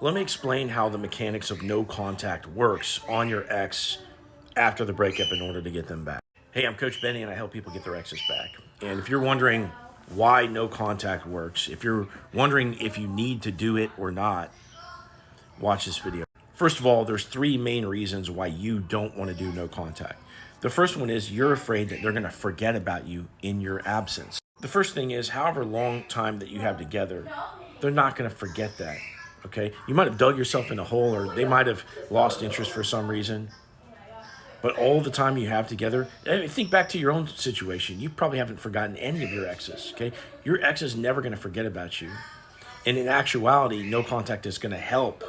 Let me explain how the mechanics of no contact works on your ex after the breakup in order to get them back. Hey, I'm Coach Benny and I help people get their exes back. And if you're wondering why no contact works, if you're wondering if you need to do it or not, watch this video. First of all, there's three main reasons why you don't want to do no contact. The first one is you're afraid that they're going to forget about you in your absence. The first thing is, however long time that you have together, they're not going to forget that. Okay, you might have dug yourself in a hole, or they might have lost interest for some reason. But all the time you have together, think back to your own situation. You probably haven't forgotten any of your exes. Okay, your ex is never going to forget about you. And in actuality, no contact is going to help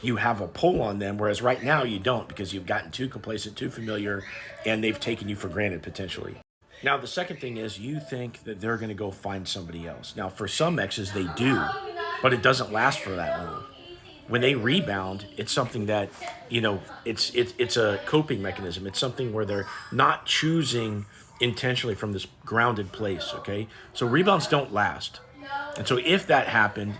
you have a pull on them, whereas right now you don't, because you've gotten too complacent, too familiar, and they've taken you for granted potentially. Now, the second thing is you think that they're going to go find somebody else. Now, for some exes, they do, but it doesn't last for that long. When they rebound, it's something that, it's a coping mechanism. It's something where they're not choosing intentionally from this grounded place, okay? So rebounds don't last. And so if that happened,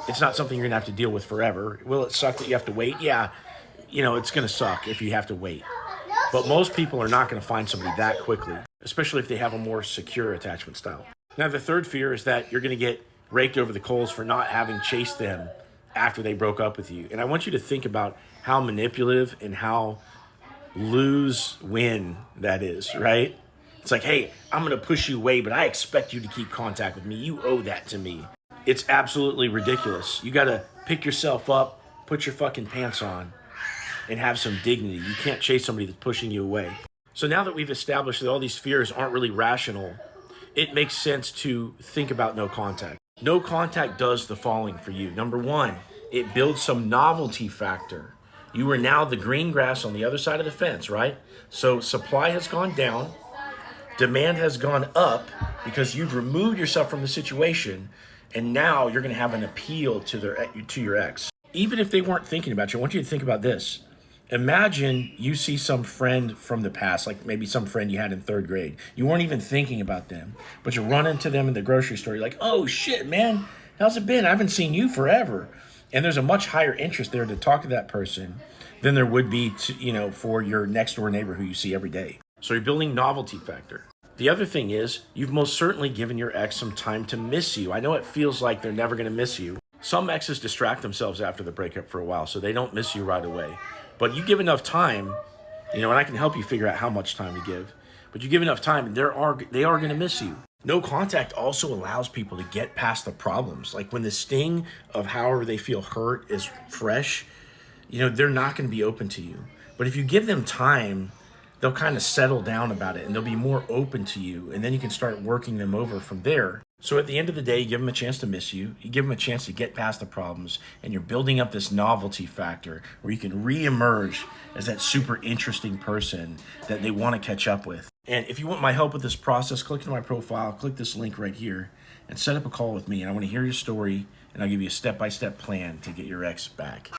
it's not something you're going to have to deal with forever. Will it suck that you have to wait? Yeah, it's going to suck if you have to wait. But most people are not going to find somebody that quickly, especially if they have a more secure attachment style. Now, the third fear is that you're going to get raked over the coals for not having chased them after they broke up with you. And I want you to think about how manipulative and how lose-win that is, right? It's like, hey, I'm going to push you away, but I expect you to keep contact with me. You owe that to me. It's absolutely ridiculous. You got to pick yourself up, put your fucking pants on, and have some dignity. You can't chase somebody that's pushing you away. So now that we've established that all these fears aren't really rational, it makes sense to think about no contact. No contact does the following for you. Number one, it builds some novelty factor. You are now the green grass on the other side of the fence, right? So supply has gone down, demand has gone up because you've removed yourself from the situation, and now you're going to have an appeal to your ex. Even if they weren't thinking about you, I want you to think about this. Imagine you see some friend from the past, like maybe some friend you had in third grade. You weren't even thinking about them, but you run into them in the grocery store. You're like, oh shit, man, how's it been? I haven't seen you forever. And there's a much higher interest there to talk to that person than there would be for your next door neighbor who you see every day. So you're building novelty factor. The other thing is you've most certainly given your ex some time to miss you. I know it feels like they're never going to miss you. Some exes distract themselves after the breakup for a while, so they don't miss you right away. But you give enough time, and I can help you figure out how much time to give. But you give enough time, and they are going to miss you. No contact also allows people to get past the problems. Like when the sting of however they feel hurt is fresh, they're not going to be open to you. But if you give them time, they'll kind of settle down about it, and they'll be more open to you, and then you can start working them over from there. So at the end of the day, you give them a chance to miss you, you give them a chance to get past the problems, and you're building up this novelty factor where you can re-emerge as that super interesting person that they want to catch up with. And if you want my help with this process, click into my profile, click this link right here, and set up a call with me. And I want to hear your story, and I'll give you a step-by-step plan to get your ex back.